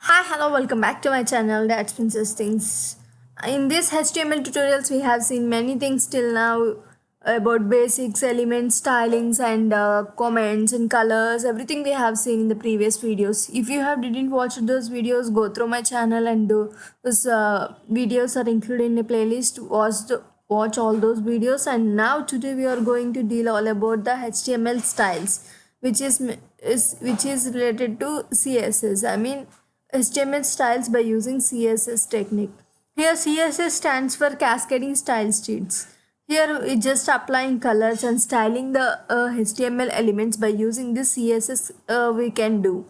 Hi, hello, welcome back to my channel, That's Princess Things. In this HTML tutorials, we have seen many things till now about basics, elements, stylings, and comments and colors. Everything we have seen in the previous videos. If you have didn't watch those videos, go through my channel and those videos are included in a playlist. Watch all those videos. And now today we are going to deal all about the HTML styles, which is related to CSS. I mean HTML styles by using CSS technique. Here CSS stands for cascading style sheets. Here we just applying colors and styling the HTML elements by using this CSS we can do.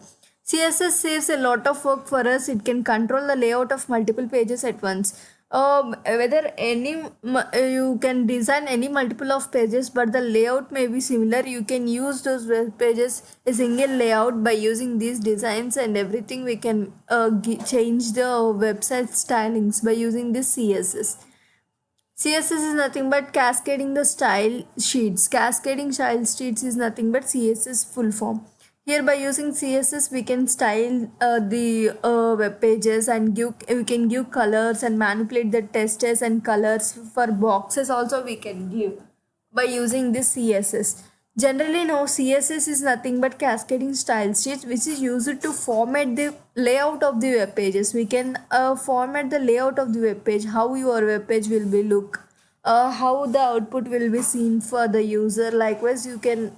CSS saves a lot of work for us. It can control the layout of multiple pages at once. Whether you can design any multiple of pages, but the layout may be similar. You can use those web pages a single layout by using these designs and everything. We can change the website stylings by using this CSS. CSS is nothing but cascading the style sheets. Cascading style sheets is nothing but CSS full form. Here by using CSS we can style the web pages and we can give colors and manipulate the textures and colors for boxes also we can give by using this CSS. Generally now CSS is nothing but cascading style sheets which is used to format the layout of the web pages. We can format the layout of the web page, how your web page will be look, how the output will be seen for the user. Likewise you can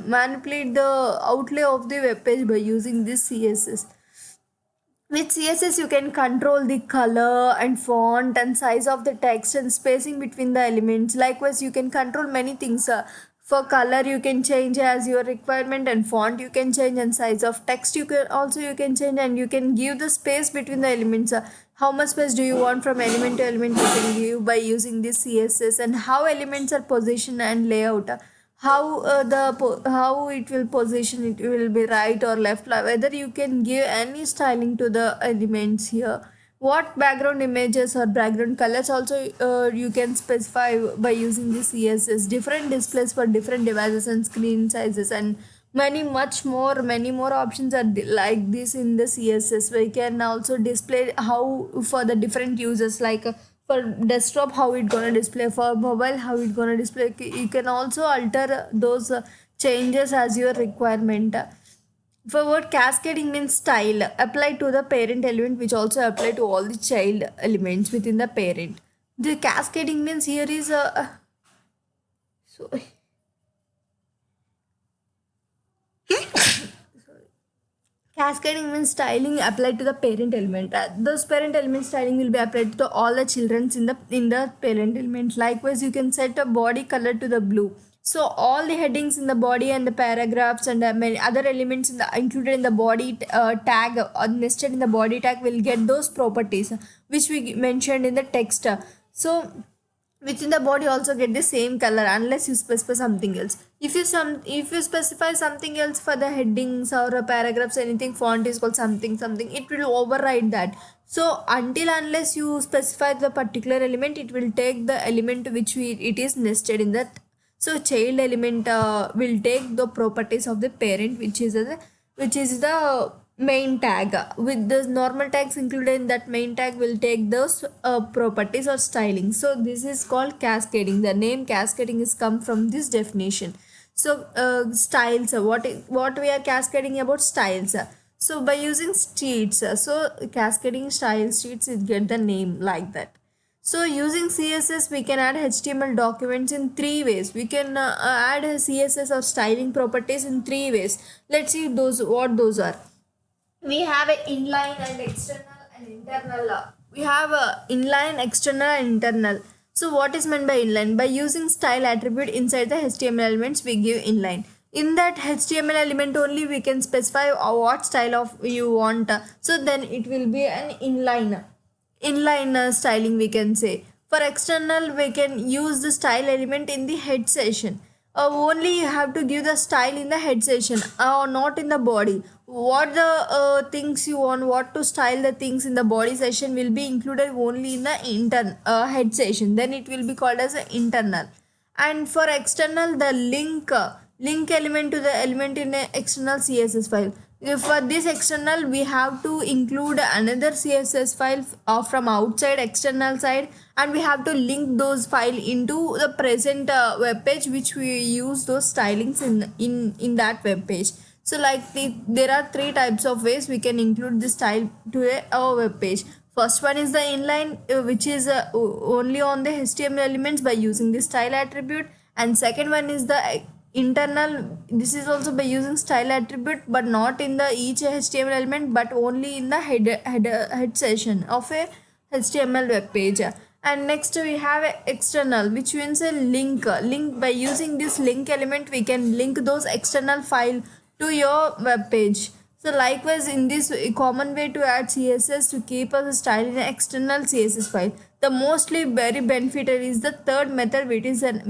manipulate the outlay of the web page by using this CSS. With CSS, you can control the color and font and size of the text and spacing between the elements. Likewise, you can control many things. For color, you can change as your requirement, and font you can change, and size of text you can change, and you can give the space between the elements. How much space do you want from element to element? You can give by using this CSS, and how elements are positioned and layout. How it will position, it will be right or left, whether you can give any styling to the elements here. What background images or background colors also you can specify by using the CSS. Different displays for different devices and screen sizes, and many more options are like this in the CSS. We can also display how for the different users, like for desktop how it gonna display, for mobile how it gonna display. You can also alter those changes as your requirement. For what cascading means style apply to the parent element, which also apply to all the child elements within the parent. The cascading means here is a so cascading means styling applied to the parent element. Those parent element styling will be applied to all the children in the parent element. Likewise, you can set a body color to the blue. So all the headings in the body and the paragraphs and many other elements included in the body tag or nested in the body tag will get those properties which we mentioned in the text. So within the body also get the same color unless you specify something else. If you specify something else for the headings or paragraphs, anything font is called something, it will override that. So until unless you specify the particular element, it will take the element it is nested in that. So child element will take the properties of the parent, which is the main tag. With the normal tags included in that main tag will take those properties or styling. So this is called cascading. The name cascading is come from this definition. So styles, what we are cascading about styles. So by using sheets, so cascading style sheets, it get the name like that. So using CSS, we can add HTML documents in three ways. We can add CSS or styling properties in three ways. Let's see what those are. We have a inline and external and internal. We have a inline, external and internal. So what is meant by inline? By using style attribute inside the HTML elements, we give inline. In that HTML element only we can specify what style of you want. So then it will be an inline styling, we can say. For external, we can use the style element in the head section. Only you have to give the style in the head section or not in the body. What the things you want, what to style the things in the body section will be included only in the head section. Then it will be called as an internal. And for external, the link element to the element in an external CSS file. For this external, we have to include another CSS file from outside external side, and we have to link those file into the present web page, which we use those stylings in that web page. So like there are three types of ways we can include this style to our web page. First one is the inline, which is only on the HTML elements by using the style attribute, and second one is the internal. This is also by using style attribute, but not in the each HTML element, but only in the head section of a HTML web page. And next we have a external, which means a link. By using this link element, we can link those external file to your web page. So likewise, in this a common way to add CSS to keep us style in an external CSS file. The mostly very beneficial is the third method, which is an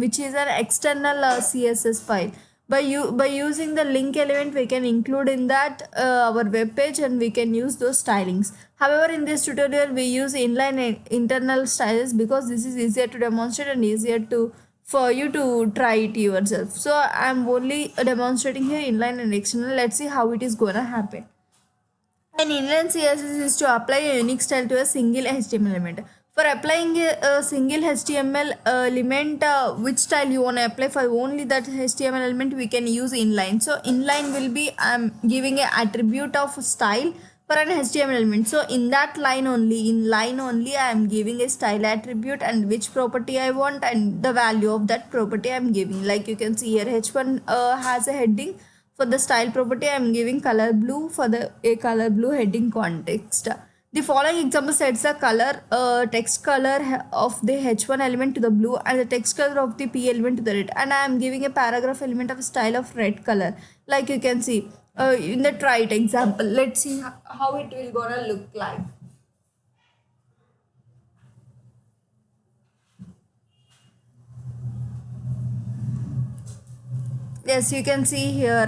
external CSS file. By using the link element, we can include in that our web page, and we can use those stylings. However, in this tutorial we use inline and internal styles because this is easier to demonstrate and easier to for you to try it yourself. So I'm only demonstrating here inline and external. Let's see how it is gonna happen. An inline CSS is to apply a unique style to a single HTML element. For applying a single HTML element, which style you want to apply for only that HTML element, we can use inline. So inline will be giving an attribute of style for an HTML element. So in that line only, I am giving a style attribute and which property I want and the value of that property I am giving. Like you can see here, h1 has a heading. For the style property, I am giving color blue for the a color blue heading context. The following example sets the color text color of the h1 element to the blue and the text color of the p element to the red, and I am giving a paragraph element of style of red color. Like you can see in the try it example. Let's see how it will gonna look like. Yes, you can see here,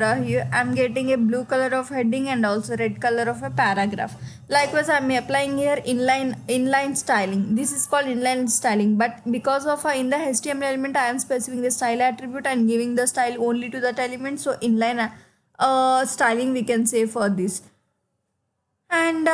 I'm getting a blue color of heading and also red color of a paragraph. Likewise, I'm applying here inline styling. This is called inline styling, but because of in the HTML element, I am specifying the style attribute and giving the style only to that element. So inline styling we can say for this. And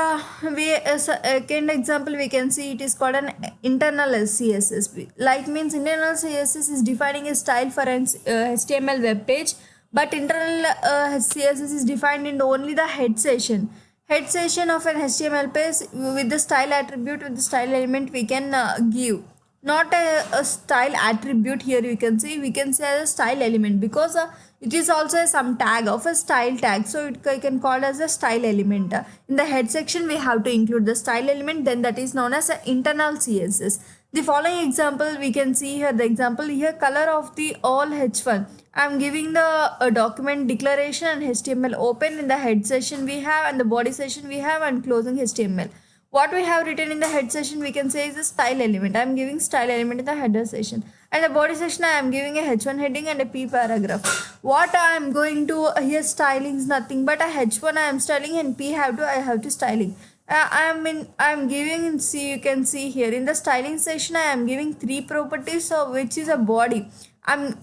we as a second example we can see it is called an internal CSS. Like means internal CSS is defining a style for an HTML web page, but internal CSS is defined in only the head section of an HTML page. With the style attribute, with the style element, we can give not a style attribute. Here you can see we can say a style element because it is also some tag of a style tag, so it can call as a style element. In the head section we have to include the style element, then that is known as an internal CSS. The following example we can see here, the example here, color of the all h1. I am giving the document declaration and HTML open. In the head section we have, and the body section we have, and closing HTML. What we have written in the head section we can say is the style element. I am giving style element in the header section, and the body section I am giving a h1 heading and a p paragraph. What I am going to here styling is nothing but a h1 I am styling, and p I have to styling. I am giving, see you can see here in the styling section I am giving three properties, so which is a body. I'm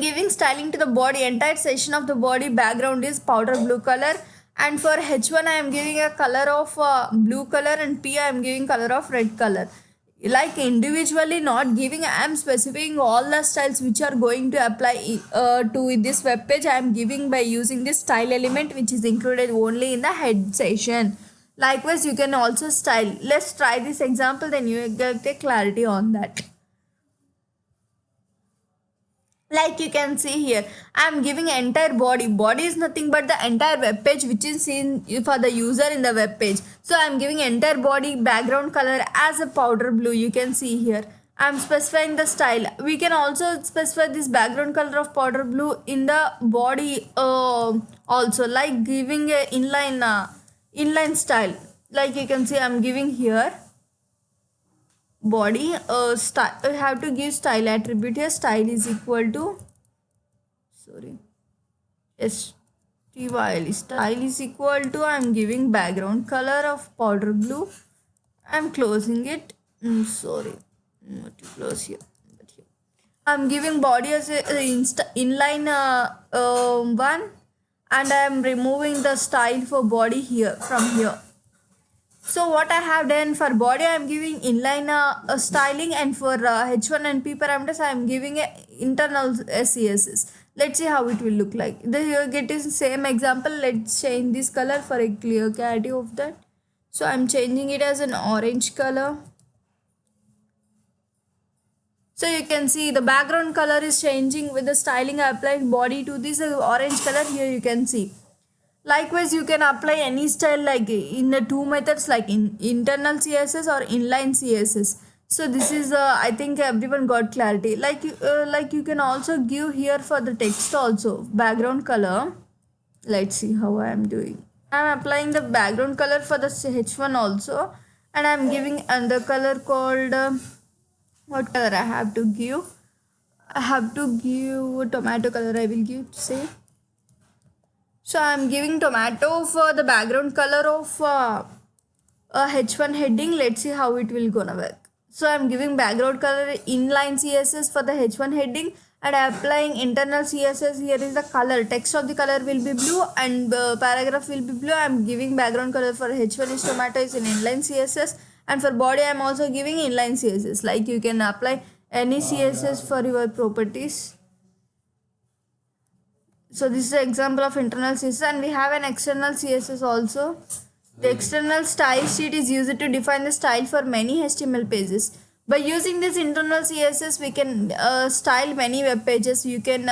giving styling to the body. Entire section of the body background is powder blue color, and for h1 I am giving a color of blue color, and p I am giving color of red color. Like individually not giving, I am specifying all the styles which are going to apply to this web page. I am giving by using this style element, which is included only in the head section. Likewise, you can also style. Let's try this example, then you get a clarity on that. Like you can see here, I am giving entire body is nothing but the entire web page which is seen for the user in the web page. So I am giving entire body background color as a powder blue. You can see here I am specifying the style. We can also specify this background color of powder blue in the body also, like giving a inline style. Like you can see I am giving here body style. I have to give style attribute here. Style is equal to, sorry, STYL. Style is equal to, I am giving background color of powder blue. I am closing it. Sorry, not to close here, but here I am giving body as a inline one, and I am removing the style for body here from here. So what I have done for body, I am giving inline styling, and for H1 and P parameters, I am giving a internal CSS. Let's see how it will look like. Here get is same example. Let's change this color for a clear clarity of that. So I'm changing it as an orange color. So you can see the background color is changing with the styling. I applied body to this orange color. Here you can see. Likewise, you can apply any style like in the two methods, like in internal CSS or inline CSS. So this is I think everyone got clarity. Like you can also give here for the text also background color. Let's see how I am doing. I am applying the background color for the H1 also, and I am giving another color called what color I have to give. I have to give tomato color. I will give say. So I'm giving tomato for the background color of a H1 heading. Let's see how it will gonna work. So I'm giving background color inline CSS for the H1 heading, and I'm applying internal CSS. Here is the color. Text of the color will be blue and paragraph will be blue. I'm giving background color for H1 is tomato is an inline CSS, and for body I'm also giving inline CSS. Like you can apply any CSS for your properties. So this is an example of internal CSS, and we have an external CSS also. The external style sheet is used to define the style for many HTML pages. By using this internal CSS, we can style many web pages. You can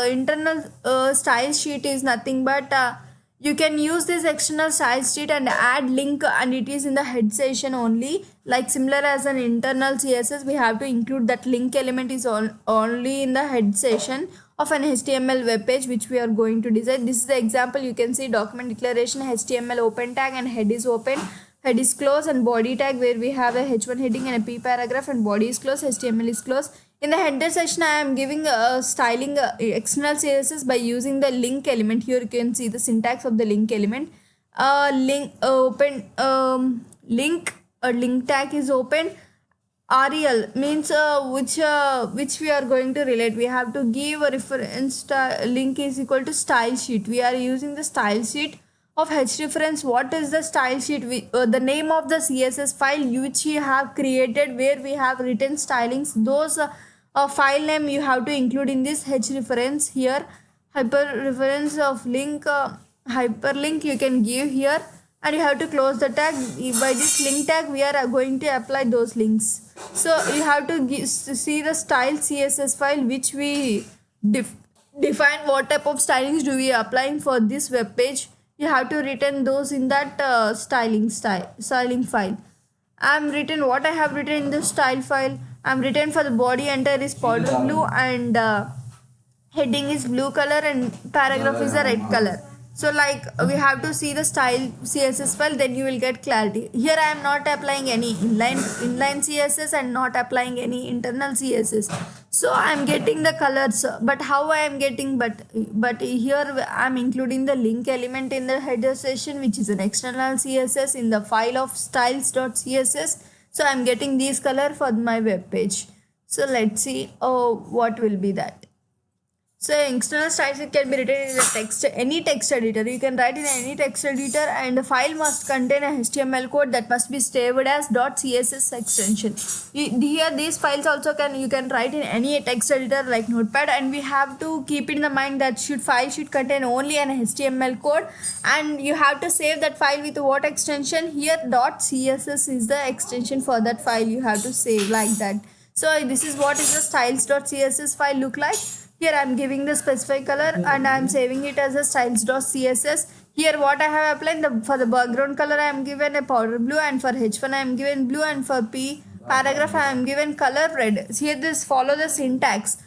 internal style sheet is nothing but you can use this external style sheet and add link, and it is in the head section only. Like similar as an internal CSS, we have to include that link element is only in the head section of an HTML web page which we are going to design. This is the example. You can see document declaration, HTML open tag, and head is open, head is closed, and body tag where we have a H1 heading and a P paragraph, and body is closed, HTML is closed. In the header section, I am giving styling external CSS by using the link element. Here you can see the syntax of the link element. Link open link link tag is open. REL means which we are going to relate. We have to give a reference link is equal to style sheet. We are using the style sheet of H reference. What is the style sheet? The name of the CSS file which you have created where we have written stylings. Those file name you have to include in this H reference here. Hyper reference of link hyperlink you can give here, and you have to close the tag. By this link tag we are going to apply those links. So you have to see the style CSS file which we define what type of stylings do we applying for this web page. You have to return those in that styling file. I'm written what I have written in the style file. I'm written for the body entire is powder blue, and heading is blue color, and paragraph is a red color. So like we have to see the style CSS file, then you will get clarity. Here I am not applying any inline CSS and not applying any internal CSS. So I am getting the colors, but how I am getting, but here I am including the link element in the header section, which is an external CSS in the file of styles.css. So I am getting these color for my web page. So let's see what will be that. So external styles can be written in the text, any text editor. You can write in any text editor, and the file must contain a HTML code that must be saved as .css extension. Here these files also you can write in any text editor like Notepad, and we have to keep in the mind that file should contain only an HTML code, and you have to save that file with what extension? Here .css is the extension for that file. You have to save like that. So this is what is the styles.css file look like. Here I am giving the specified color, and I am saving it as a styles.css. Here what I have applied, for the background color I am given a powder blue, and for H1 I am given blue, and for P paragraph I am given color red. Here this follow the syntax.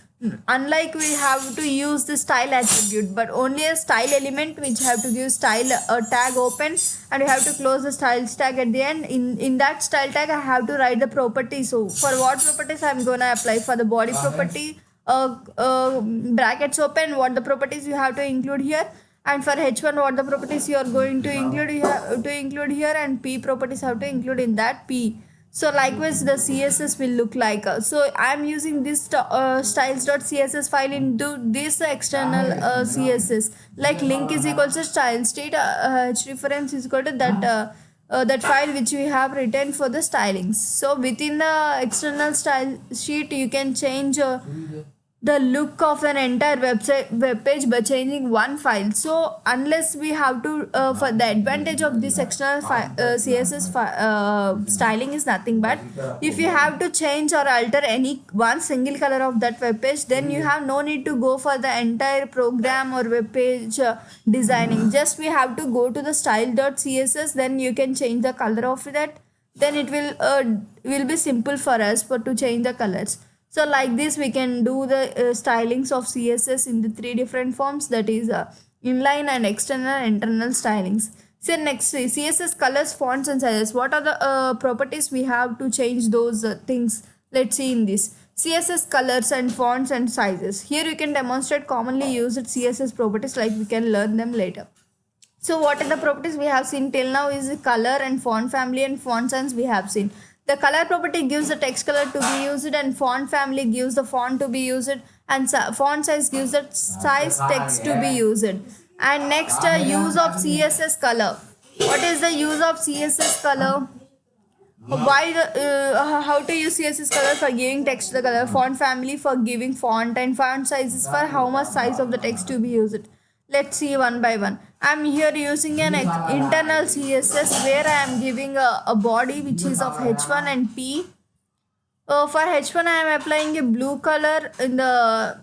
Unlike we have to use the style attribute, but only a style element which have to give style tag open, and you have to close the styles tag at the end. In that style tag I have to write the property. So for what properties I am gonna apply? For the body property, brackets open, what the properties you have to include here, and for H1 what the properties you are going to include here, and P properties have to include in that P. So likewise the css will look like so I'm using this styles.css file into this external css, like link is equal to style state reference is equal to that file which we have written for the stylings. So within the external style sheet you can change the look of an entire web page by changing one file. So unless we have to for the advantage of this external css styling is nothing but if you have to change or alter any one single color of that web page, then you have no need to go for the entire program or web page designing. Just we have to go to the style.css, then you can change the color of that, then it will be simple for us for to change the colors. So like this we can do the stylings of css in the three different forms, that is inline and external and internal stylings. So next css colors, fonts and sizes. What are the properties we have to change those things? Let's see in this css colors and fonts and sizes. Here you can demonstrate commonly used css properties, like we can learn them later. So what are the properties we have seen till now is color and font family and font size we have seen. The color property gives the text color to be used, and font family gives the font to be used, and font size gives the size text to be used. And next use of css color. What is the use of css color? Why the how to use css color? For giving text to the color, font family for giving font, and font sizes for how much size of the text to be used. Let's see one by one. I'm here using an internal css where I am giving a body which is of h1 and p. For h1 I am applying a blue color in the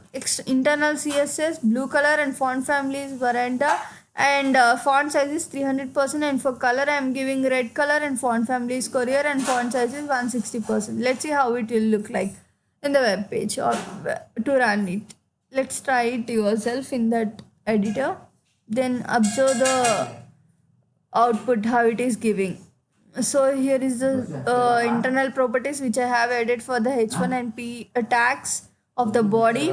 internal css, blue color, and font family is veranda, and font size is 300%, and for color I am giving red color, and font family is courier, and font size is 160%. Let's see how it will look like in the web page or to run it. Let's try it yourself in that editor, then observe the output how it is giving. So here is the internal properties which I have added for the h1 and p tags of the body.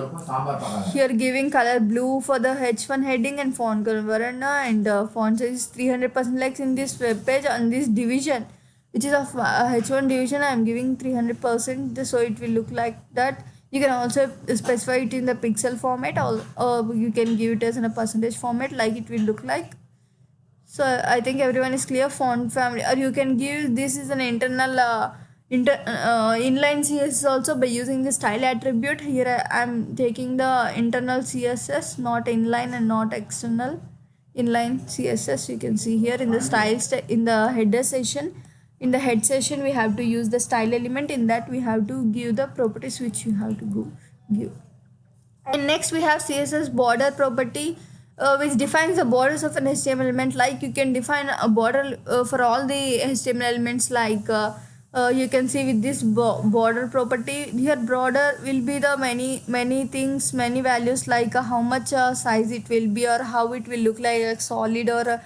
Here giving color blue for the h1 heading and font color veranda, and font size 300%, like in this web page on this division which is of h1 division I am giving 300%, so it will look like that. You can also specify it in the pixel format, or you can give it as in a percentage format, like it will look like. So I think everyone is clear. Font family, or you can give this is an internal inline css also by using the style attribute. Here I am taking the internal css, not inline and not external. Inline css you can see here in the in the header session. In the head session we have to use the style element. In that we have to give the properties which you have to give. And next we have css border property, which defines the borders of an HTML element. Like you can define a border for all the HTML elements, like you can see with this border property. Here border will be the many things, many values, like how much size it will be, or how it will look like solid or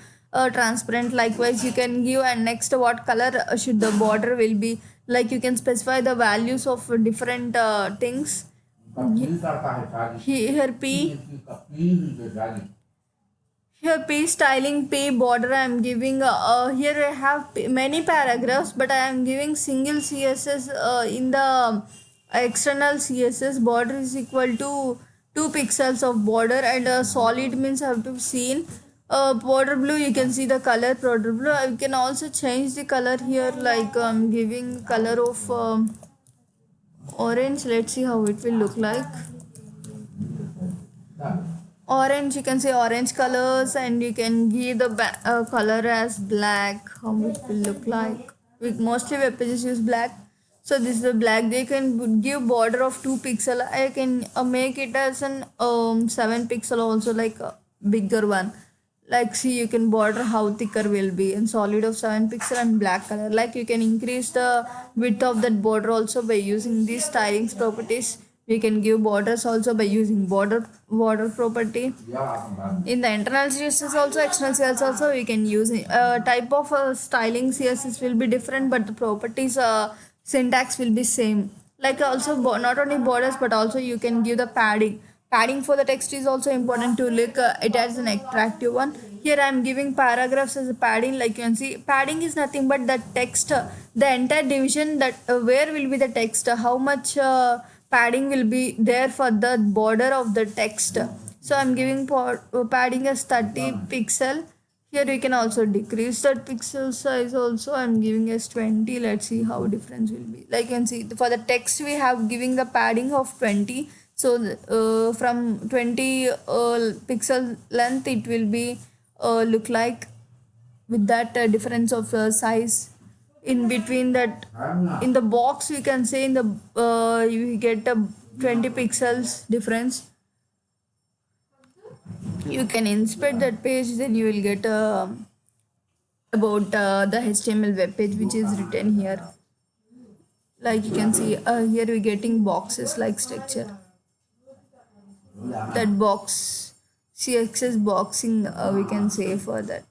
transparent. Likewise you can give, and next what color should the border will be, like you can specify the values of different things. Here p, here p styling, p border I am giving here I have many paragraphs, but I am giving single css in the external css. Border is equal to 2 pixels of border, and solid means have to be seen. Border blue, you can see the color border blue. I can also change the color here, like I'm giving color of orange. Let's see how it will look like. Orange, you can see orange colors, and you can give the color as black. How it will look like. Mostly web pages use black, so this is the black. They can give border of 2 pixel. I can make it as an 7 pixel also, like a bigger one. Like see, you can border how thicker will be, and solid of 7 pixel and black color. Like you can increase the width of that border also by using these stylings properties. We can give borders also by using border property. In the internal CSS also, external CSS also, we can use type of styling CSS will be different, but the properties syntax will be same. Like also not only borders, but also you can give the padding. Padding for the text is also important to look it as an attractive one. Here I am giving paragraphs as a padding. Like you can see, padding is nothing but the text, the entire division, that where will be the text, how much padding will be there for the border of the text. So I'm giving padding as 30 pixel. Here you can also decrease that pixel size also. I'm giving as 20. Let's see how difference will be. Like you can see, for the text we have giving the padding of 20. So from 20 pixel length it will be look like with that difference of size in between that. In the box we can say in the you get a 20 pixels difference. You can inspect that page, then you will get about the HTML web page which is written here. Like you can see here we're getting boxes like structure. That box, CSS boxing we can say for that.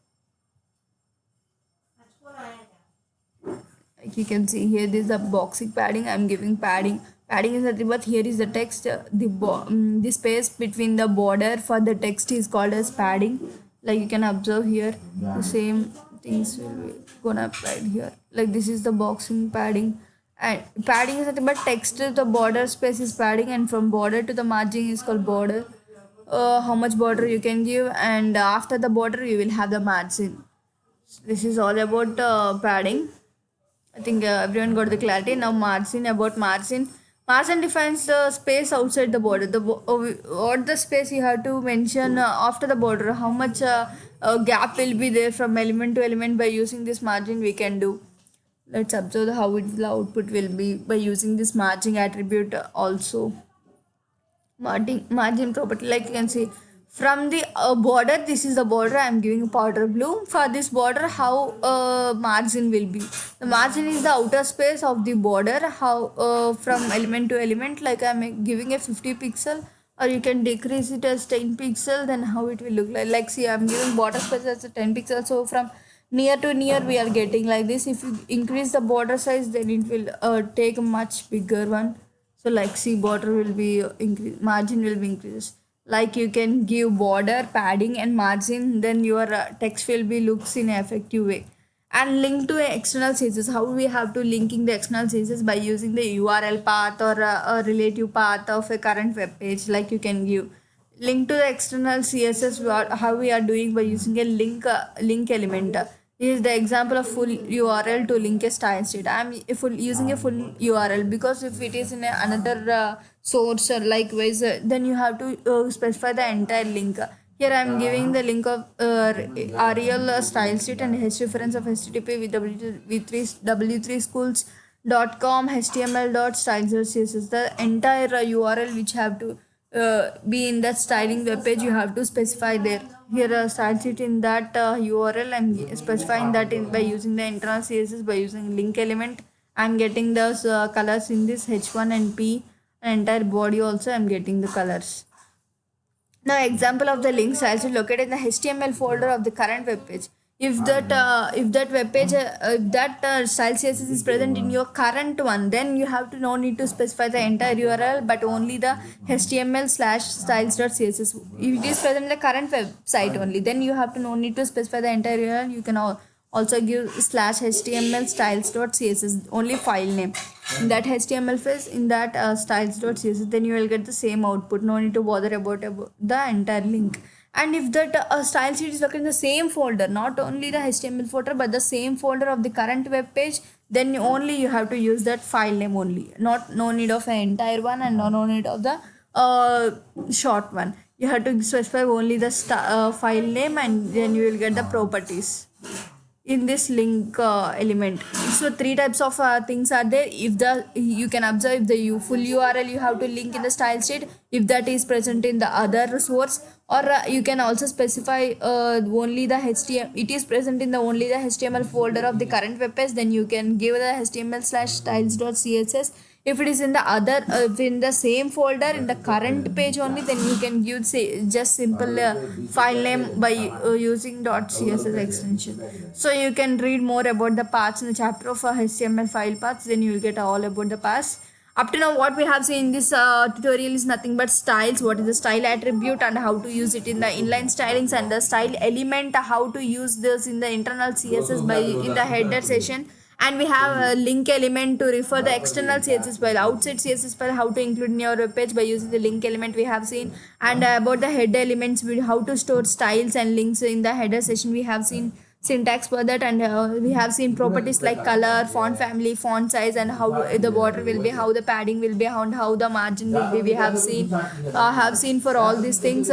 Like you can see here, this is the boxing padding. I'm giving padding. Padding is nothing but here is the text. The space between the border for the text is called as padding. Like you can observe here, the same things will be gonna applied here. Like this is the boxing padding. And padding is nothing but text to the border space is padding, and from border to the margin is called border. How much border you can give, and after the border you will have the margin. This is all about padding. I think everyone got the clarity. Now margin, about margin. Margin defines the space outside the border. What the space you have to mention after the border. How much gap will be there from element to element by using this margin we can do. Let's observe how the output will be by using this margin attribute also. Margin property, like you can see from the border, this is the border. I'm giving powder blue. For this border, how margin will be, the margin is the outer space of the border, how from element to element. Like I'm giving a 50 pixel, or you can decrease it as 10 pixel, then how it will look like see I'm giving border space as a 10 pixel. So from near to near we are getting like this. If you increase the border size, then it will take a much bigger one. So like see, border will be increase, margin will be increased. Like you can give border, padding and margin, then your text will be looks in an effective way. And link to external CSS. How we have to linking the external CSS? By using the URL path or a relative path of a current web page. Like you can give link to the external CSS. How we are doing by using a link element. This is the example of full URL to link a style sheet. I'm using a full URL because if it is in another source or likewise, then you have to specify the entire link. Here I am giving the link of REL style sheet and H reference of HTTP with w3schools.com html.styles.css. The entire URL which have to be in that styling web page, you have to specify there. Here style sheet in that URL, I'm specifying that by using the internal CSS, by using link element. I'm getting those colors in this H1 and P, and entire body also I'm getting the colors. Now example of the link style sheet located in the HTML folder of the current web page. If that web page if that style CSS is present in your current one, then you have to no need to specify the entire URL, but only the HTML/styles.css. If it is present in the current website only, then you have to no need to specify the entire URL. You can also give /HTML styles.css, only file name. In that HTML phase, in that styles.css, then you will get the same output. No need to bother about the entire link. And if that style sheet is located in the same folder, not only the HTML folder but the same folder of the current web page, then only you have to use that file name only. No need of an entire one, and no need of the short one. You have to specify only the file name, and then you will get the properties in this link element. So three types of things are there. If you can observe the full URL you have to link in the style sheet, if that is present in the other source, or you can also specify only the HTML, it is present in the only the HTML folder of the current web page, then you can give the HTML/styles.css. If it is in the other in the same folder in the current page only, then you can give just simple file name by using .css extension. So you can read more about the paths in the chapter of HTML file paths, then you will get all about the paths. Up to now, what we have seen in this tutorial is nothing but styles. What is the style attribute and how to use it in the inline stylings, and the style element, how to use this in the internal CSS by in the header session. And we have a link element to refer the external CSS file, outside CSS file, how to include in your web page by using the link element we have seen. And about the header elements, how to store styles and links in the header session we have seen syntax for that. And we have seen properties like color, font family, font size, and how the border will be, how the padding will be, and how the margin will be. We have seen for all these things.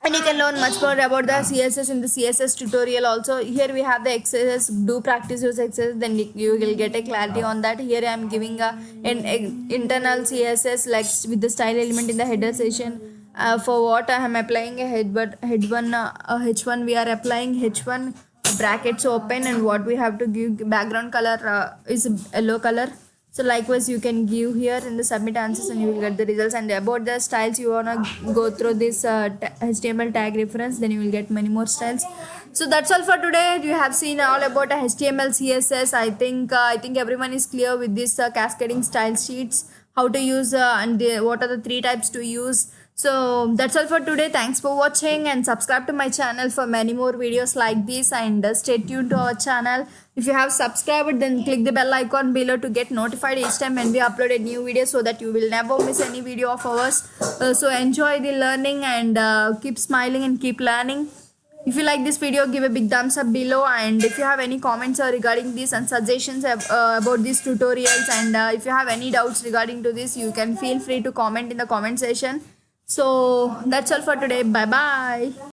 And you can learn much more about the CSS in the CSS tutorial also. Here we have the exercise, do practice use exercise, then you will get a clarity on that. Here I am giving an internal CSS like with the style element in the header session. For what I am applying a H1 we are applying H1 brackets open, and what we have to give background color is yellow color. So likewise you can give here in the submit answers and you will get the results. And about the styles, you wanna go through this HTML tag reference, then you will get many more styles. So that's all for today. You have seen all about HTML CSS. I think everyone is clear with this cascading style sheets, how to use what are the 3 types to use. So that's all for today. Thanks for watching, and subscribe to my channel for many more videos like this, and stay tuned to our channel. If you have subscribed, then click the bell icon below to get notified each time when we upload a new video, so that you will never miss any video of ours. So enjoy the learning, and keep smiling and keep learning. If you like this video, give a big thumbs up below, and if you have any comments regarding this and suggestions about these tutorials, and if you have any doubts regarding to this, you can feel free to comment in the comment section. So that's all for today. Bye bye.